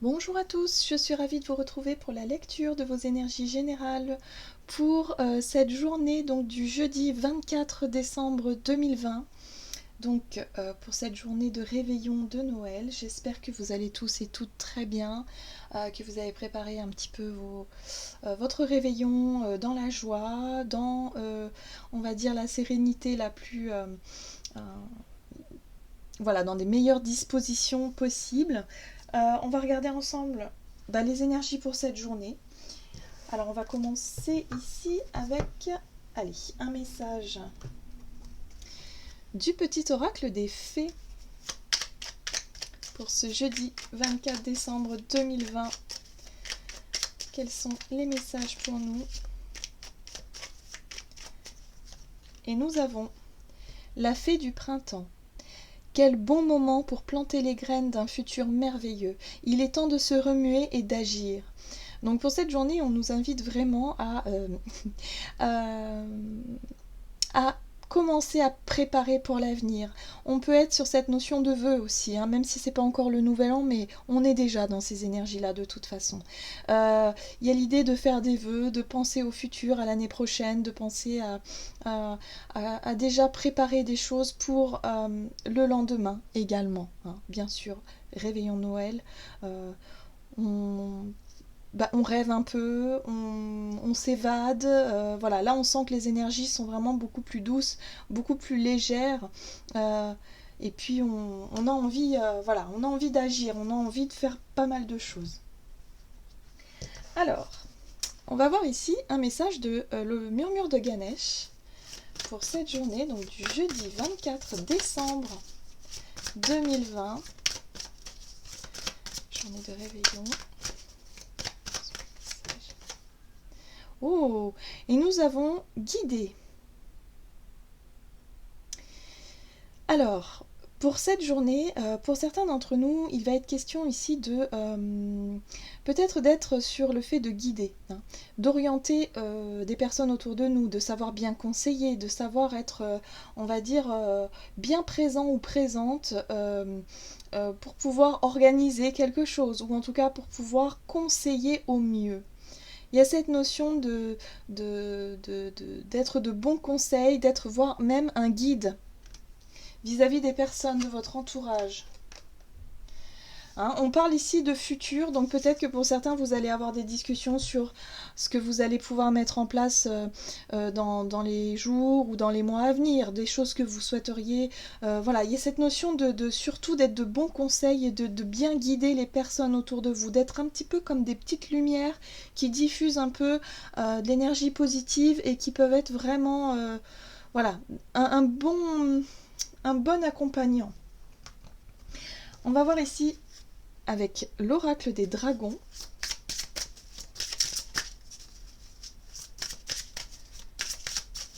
Bonjour à tous, je suis ravie de vous retrouver pour la lecture de vos énergies générales pour cette journée donc, du jeudi 24 décembre 2020. Donc pour cette journée de réveillon de Noël, j'espère que vous allez tous et toutes très bien, que vous avez préparé un petit peu votre réveillon dans la joie, dans on va dire la sérénité la plus... euh, voilà, dans des meilleures dispositions possibles. On va regarder ensemble les énergies pour cette journée. Alors on va commencer ici avec, allez, un message du petit oracle des fées pour ce jeudi 24 décembre 2020. Quels sont les messages pour nous? Et nous avons la fée du printemps. Quel bon moment pour planter les graines d'un futur merveilleux. Il est temps de se remuer et d'agir. Donc pour cette journée, on nous invite vraiment à commencer à préparer pour l'avenir. On peut être sur cette notion de vœu aussi, même si c'est pas encore le nouvel an, mais on est déjà dans ces énergies-là de toute façon. Il y a l'idée de faire des vœux, de penser au futur, à l'année prochaine, de penser à déjà préparer des choses pour le lendemain également. Bien sûr, réveillons Noël. On rêve un peu, on s'évade. Voilà, là on sent que les énergies sont vraiment beaucoup plus douces, beaucoup plus légères. Et puis on a envie, voilà, on a envie d'agir, on a envie de faire pas mal de choses. Alors, on va voir ici un message de le murmure de Ganesh pour cette journée, donc du jeudi 24 décembre 2020. Journée de réveillon. Oh, et nous avons guidé. Alors, pour cette journée, pour certains d'entre nous, il va être question ici de peut-être d'être sur le fait de guider, d'orienter des personnes autour de nous, de savoir bien conseiller, de savoir être, on va dire, bien présent ou présente pour pouvoir organiser quelque chose, ou en tout cas pour pouvoir conseiller au mieux. Il y a cette notion d'être de bons conseils, d'être voire même un guide vis-à-vis des personnes de votre entourage. On parle ici de futur, donc peut-être que pour certains, vous allez avoir des discussions sur ce que vous allez pouvoir mettre en place dans les jours ou dans les mois à venir, des choses que vous souhaiteriez. Voilà, il y a cette notion surtout d'être de bons conseils et de bien guider les personnes autour de vous, d'être un petit peu comme des petites lumières qui diffusent un peu de l'énergie positive et qui peuvent être vraiment voilà, un bon accompagnant. On va voir ici avec l'oracle des dragons.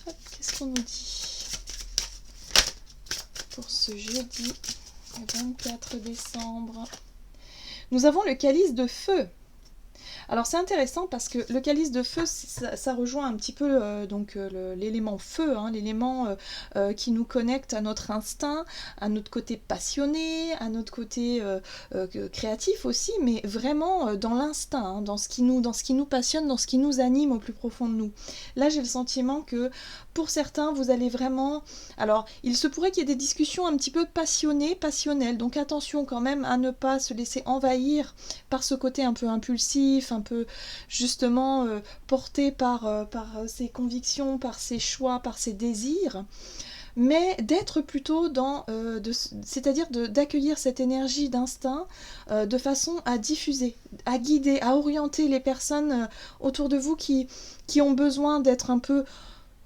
Qu'est-ce qu'on nous dit pour ce jeudi 24 décembre? Nous avons le calice de feu. Alors c'est intéressant parce que le calice de feu, ça rejoint un petit peu l'élément feu, l'élément qui nous connecte à notre instinct, à notre côté passionné, à notre côté créatif aussi, mais vraiment dans l'instinct, dans ce qui nous passionne, dans ce qui nous anime au plus profond de nous. Là j'ai le sentiment que pour certains vous allez vraiment... Alors il se pourrait qu'il y ait des discussions un petit peu passionnées, passionnelles, donc attention quand même à ne pas se laisser envahir par ce côté un peu impulsif, un peu justement porté par ses convictions, par ses choix, par ses désirs, mais d'être plutôt c'est-à-dire d'accueillir cette énergie d'instinct de façon à diffuser, à guider, à orienter les personnes autour de vous qui ont besoin d'être un peu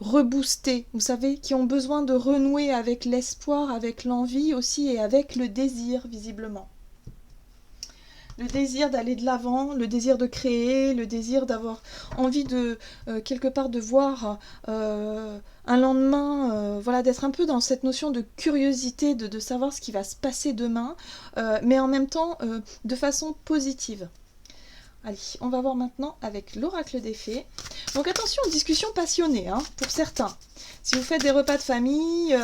reboostés, vous savez, qui ont besoin de renouer avec l'espoir, avec l'envie aussi et avec le désir visiblement. Le désir d'aller de l'avant, le désir de créer, le désir d'avoir envie de quelque part de voir un lendemain, voilà, d'être un peu dans cette notion de curiosité, de savoir ce qui va se passer demain, mais en même temps de façon positive. Allez, on va voir maintenant avec l'oracle des fées. Donc attention, discussion passionnée pour certains. Si vous faites des repas de famille,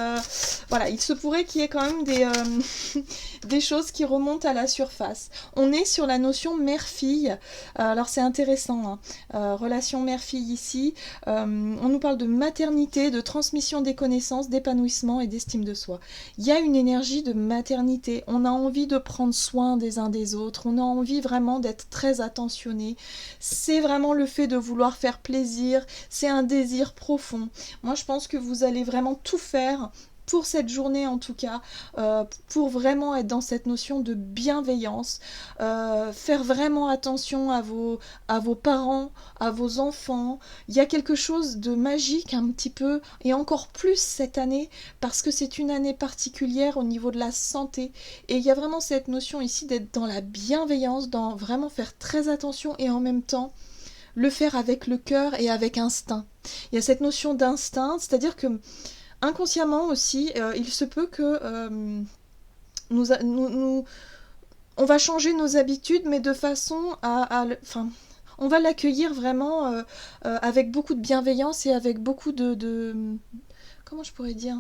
voilà, il se pourrait qu'il y ait quand même des choses qui remontent à la surface. On est sur la notion mère-fille. Alors c'est intéressant, hein. Relation mère-fille ici. On nous parle de maternité, de transmission des connaissances, d'épanouissement et d'estime de soi. Il y a une énergie de maternité. On a envie de prendre soin des uns des autres. On a envie vraiment d'être très attentionné. C'est vraiment le fait de vouloir faire plaisir. C'est un désir profond. Moi, je pense que vous allez vraiment tout faire pour cette journée en tout cas, pour vraiment être dans cette notion de bienveillance, faire vraiment attention à vos parents, à vos enfants. Il y a quelque chose de magique un petit peu, et encore plus cette année, parce que c'est une année particulière au niveau de la santé, et il y a vraiment cette notion ici d'être dans la bienveillance, dans vraiment faire très attention, et en même temps, le faire avec le cœur et avec instinct. Il y a cette notion d'instinct, c'est-à-dire que inconsciemment aussi, il se peut que on va changer nos habitudes, mais de façon enfin, on va l'accueillir vraiment avec beaucoup de bienveillance et avec beaucoup comment je pourrais dire,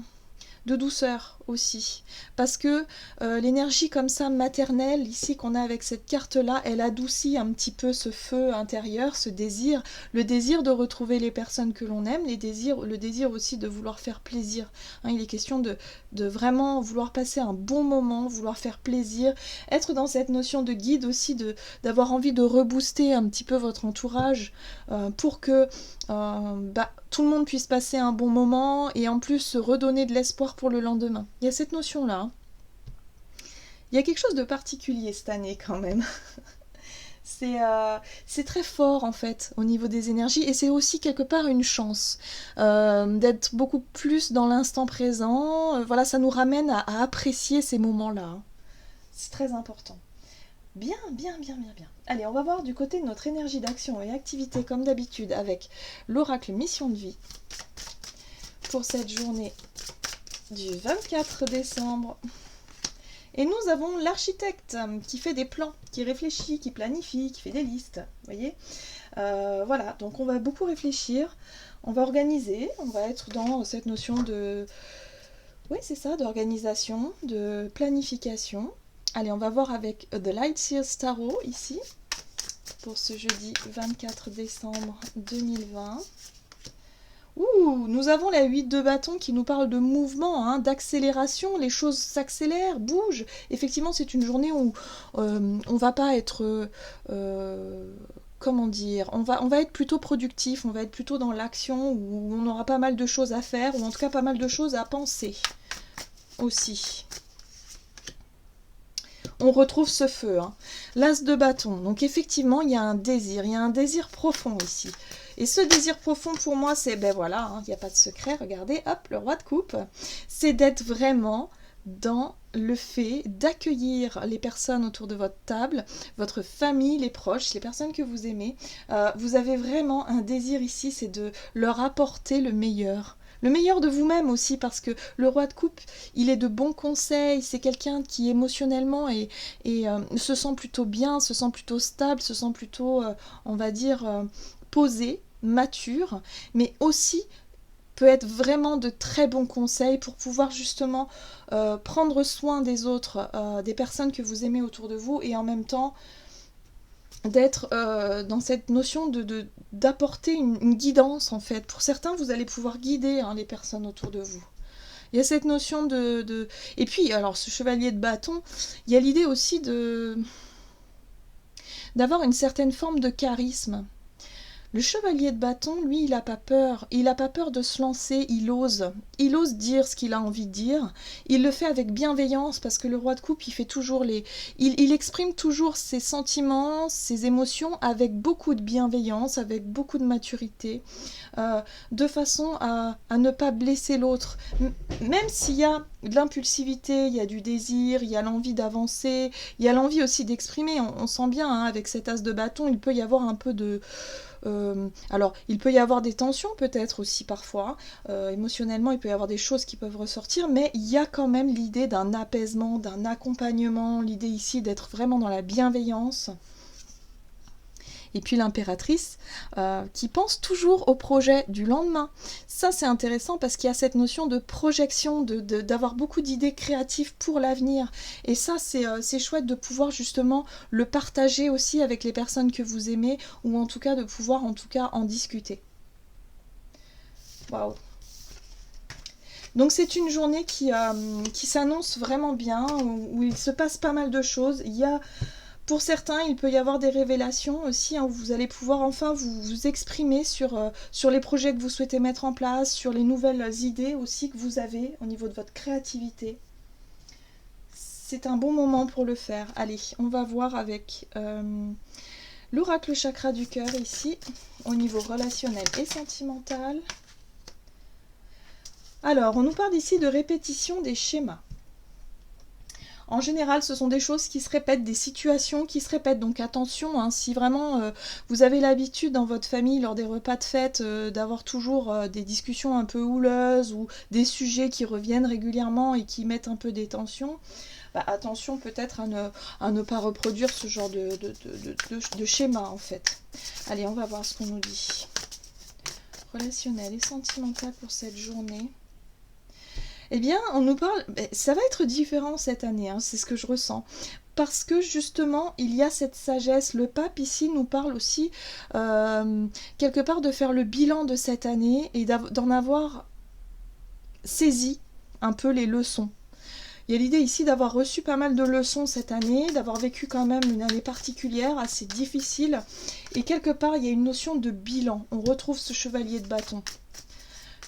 de douceur aussi, parce que l'énergie comme ça maternelle ici qu'on a avec cette carte là, elle adoucit un petit peu ce feu intérieur, ce désir, le désir de retrouver les personnes que l'on aime, le désir aussi de vouloir faire plaisir, hein, il est question de vraiment vouloir passer un bon moment, vouloir faire plaisir, être dans cette notion de guide aussi, d'avoir envie de rebooster un petit peu votre entourage pour que tout le monde puisse passer un bon moment et en plus se redonner de l'espoir pour le lendemain. Il y a cette notion-là. Hein. Il y a quelque chose de particulier cette année quand même. C'est très fort en fait au niveau des énergies et c'est aussi quelque part une chance d'être beaucoup plus dans l'instant présent. Voilà, ça nous ramène à apprécier ces moments-là. Hein. C'est très important. Bien. Allez, on va voir du côté de notre énergie d'action et activité comme d'habitude avec l'oracle mission de vie pour cette journée du 24 décembre. Et nous avons l'architecte qui fait des plans, qui réfléchit, qui planifie, qui fait des listes. Vous voyez, voilà, donc on va beaucoup réfléchir, on va organiser, on va être dans cette notion de... Oui, c'est ça, d'organisation, de planification. Allez, on va voir avec The Lightseers Tarot ici, pour ce jeudi 24 décembre 2020. Nous avons la 8 de bâton qui nous parle de mouvement, hein, d'accélération, les choses s'accélèrent, bougent. Effectivement, c'est une journée où on va pas être... comment dire, on va être plutôt productif, on va être plutôt dans l'action, où on aura pas mal de choses à faire, ou en tout cas pas mal de choses à penser aussi. On retrouve ce feu, hein. L'as de bâton. Donc effectivement, il y a un désir profond ici. Et ce désir profond pour moi, c'est, ben voilà, hein, il n'y a pas de secret, regardez, hop, le roi de coupe. C'est d'être vraiment dans le fait d'accueillir les personnes autour de votre table, votre famille, les proches, les personnes que vous aimez. Vous avez vraiment un désir ici, c'est de leur apporter le meilleur. Le meilleur de vous-même aussi, parce que le roi de coupe, il est de bons conseils, c'est quelqu'un qui émotionnellement se sent plutôt bien, se sent plutôt stable, se sent plutôt, on va dire, posé, mature, mais aussi peut être vraiment de très bons conseils pour pouvoir justement prendre soin des autres, des personnes que vous aimez autour de vous, et en même temps d'être dans cette notion d'apporter une guidance en fait. Pour certains, vous allez pouvoir guider les personnes autour de vous. Il y a cette notion Et puis, alors, ce chevalier de bâton, il y a l'idée aussi d'avoir une certaine forme de charisme. Le chevalier de bâton, lui, il n'a pas peur. Il n'a pas peur de se lancer, il ose. Il ose dire ce qu'il a envie de dire. Il le fait avec bienveillance parce que le roi de coupe, il fait toujours il exprime toujours ses sentiments, ses émotions avec beaucoup de bienveillance, avec beaucoup de maturité, de façon à ne pas blesser l'autre. Même s'il y a de l'impulsivité, il y a du désir, il y a l'envie d'avancer, il y a l'envie aussi d'exprimer. On sent bien, hein, avec cet as de bâton, il peut y avoir un peu de... alors, il peut y avoir des tensions peut-être aussi parfois, émotionnellement il peut y avoir des choses qui peuvent ressortir, mais il y a quand même l'idée d'un apaisement, d'un accompagnement, l'idée ici d'être vraiment dans la bienveillance. Et puis l'impératrice qui pense toujours au projet du lendemain. Ça c'est intéressant parce qu'il y a cette notion de projection, d'avoir beaucoup d'idées créatives pour l'avenir. Et ça c'est chouette de pouvoir justement le partager aussi avec les personnes que vous aimez, ou en tout cas de pouvoir en discuter. Waouh! Donc c'est une journée qui s'annonce vraiment bien, où il se passe pas mal de choses. Pour certains, il peut y avoir des révélations aussi, hein, où vous allez pouvoir enfin vous exprimer sur les projets que vous souhaitez mettre en place, sur les nouvelles idées aussi que vous avez au niveau de votre créativité. C'est un bon moment pour le faire. Allez, on va voir avec l'oracle chakra du cœur ici, au niveau relationnel et sentimental. Alors, on nous parle ici de répétition des schémas. En général, ce sont des choses qui se répètent, des situations qui se répètent. Donc attention, hein, si vraiment vous avez l'habitude dans votre famille, lors des repas de fête, d'avoir toujours des discussions un peu houleuses ou des sujets qui reviennent régulièrement et qui mettent un peu des tensions, bah, attention peut-être à ne pas reproduire ce genre de schéma en fait. Allez, on va voir ce qu'on nous dit. Relationnel et sentimental pour cette journée. Eh bien, on nous parle, ça va être différent cette année, hein, c'est ce que je ressens. Parce que justement, il y a cette sagesse. Le pape ici nous parle aussi, quelque part, de faire le bilan de cette année et d'en avoir saisi un peu les leçons. Il y a l'idée ici d'avoir reçu pas mal de leçons cette année, d'avoir vécu quand même une année particulière, assez difficile. Et quelque part, il y a une notion de bilan. On retrouve ce chevalier de bâton.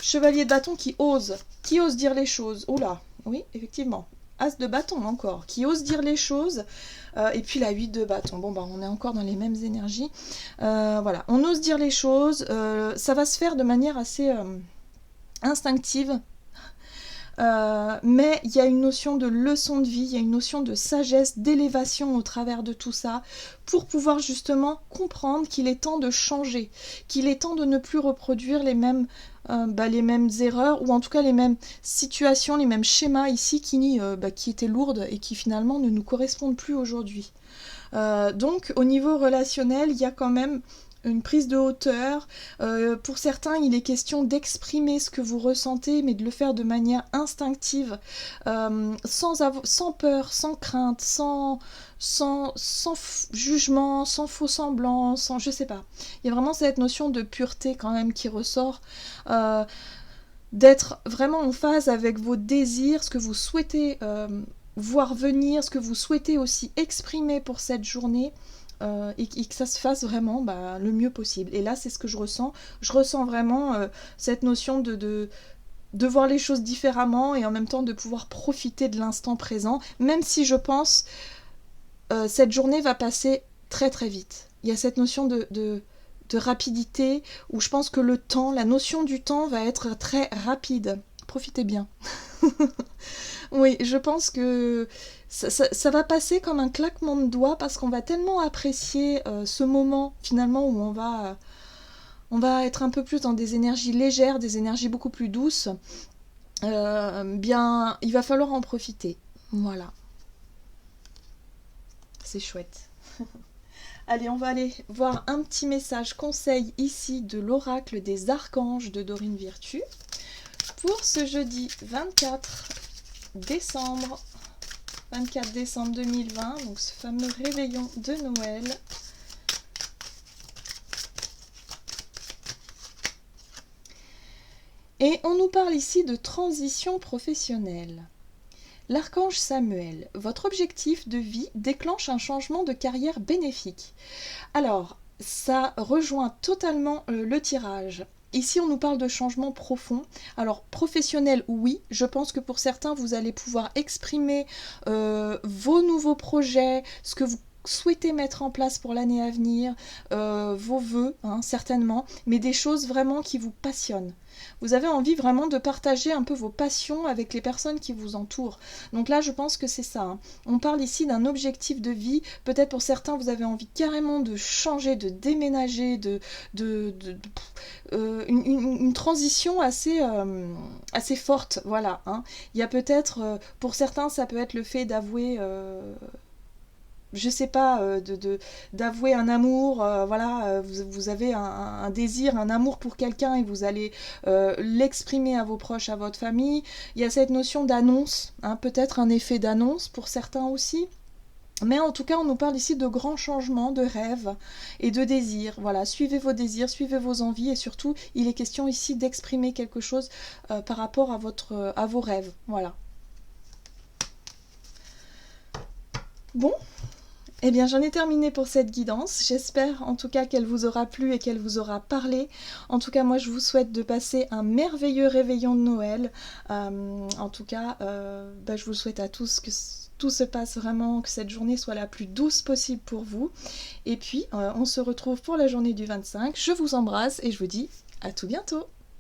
Chevalier de bâton qui ose dire les choses. Oula, oui, effectivement. As de bâton encore, qui ose dire les choses. Et puis la 8 de bâton. Bon, bah, on est encore dans les mêmes énergies. Voilà, on ose dire les choses. Ça va se faire de manière assez instinctive. Mais il y a une notion de leçon de vie, il y a une notion de sagesse, d'élévation au travers de tout ça, pour pouvoir justement comprendre qu'il est temps de changer, qu'il est temps de ne plus reproduire les mêmes erreurs, ou en tout cas les mêmes situations, les mêmes schémas ici qui étaient lourdes et qui finalement ne nous correspondent plus aujourd'hui. Donc au niveau relationnel, il y a quand même une prise de hauteur. Pour certains, il est question d'exprimer ce que vous ressentez, mais de le faire de manière instinctive, sans peur, sans crainte, sans jugement, sans faux semblant, je sais pas. Il y a vraiment cette notion de pureté quand même qui ressort, d'être vraiment en phase avec vos désirs, ce que vous souhaitez voir venir, ce que vous souhaitez aussi exprimer pour cette journée. Et que ça se fasse vraiment le mieux possible. Et là, c'est ce que je ressens. Je ressens vraiment cette notion de voir les choses différemment et en même temps de pouvoir profiter de l'instant présent, même si je pense cette journée va passer très très vite. Il y a cette notion de rapidité où je pense que la notion du temps va être très rapide. Profitez bien. Oui, je pense que ça va passer comme un claquement de doigts parce qu'on va tellement apprécier ce moment finalement où on va être un peu plus dans des énergies légères, des énergies beaucoup plus douces. Bien, il va falloir en profiter. Voilà. C'est chouette. Allez, on va aller voir un petit message conseil ici de l'oracle des archanges de Dorine Virtue pour ce jeudi 24 décembre 2020, donc ce fameux réveillon de Noël. Et on nous parle ici de transition professionnelle. L'archange Samuel, votre objectif de vie déclenche un changement de carrière bénéfique. Alors, ça rejoint totalement le tirage. Ici, on nous parle de changement profond. Alors, professionnel, oui. Je pense que pour certains, vous allez pouvoir exprimer vos nouveaux projets, ce que vous souhaitez mettre en place pour l'année à venir, vos vœux, hein, certainement, mais des choses vraiment qui vous passionnent. Vous avez envie vraiment de partager un peu vos passions avec les personnes qui vous entourent. Donc là, je pense que c'est ça. Hein. On parle ici d'un objectif de vie. Peut-être pour certains, vous avez envie carrément de changer, de déménager, une transition assez forte. Voilà. Hein. Il y a peut-être, pour certains, ça peut être le fait d'avouer je sais pas, d'avouer un amour, voilà, vous avez un désir, un amour pour quelqu'un et vous allez l'exprimer à vos proches, à votre famille. Il y a cette notion d'annonce, hein, peut-être un effet d'annonce pour certains aussi. Mais en tout cas, on nous parle ici de grands changements, de rêves et de désirs. Voilà, suivez vos désirs, suivez vos envies et surtout, il est question ici d'exprimer quelque chose par rapport à vos rêves. Voilà. Bon, eh bien, j'en ai terminé pour cette guidance. J'espère en tout cas qu'elle vous aura plu et qu'elle vous aura parlé. En tout cas, moi, je vous souhaite de passer un merveilleux réveillon de Noël. En tout cas, je vous souhaite à tous que tout se passe vraiment, que cette journée soit la plus douce possible pour vous. Et puis, on se retrouve pour la journée du 25. Je vous embrasse et je vous dis à tout bientôt.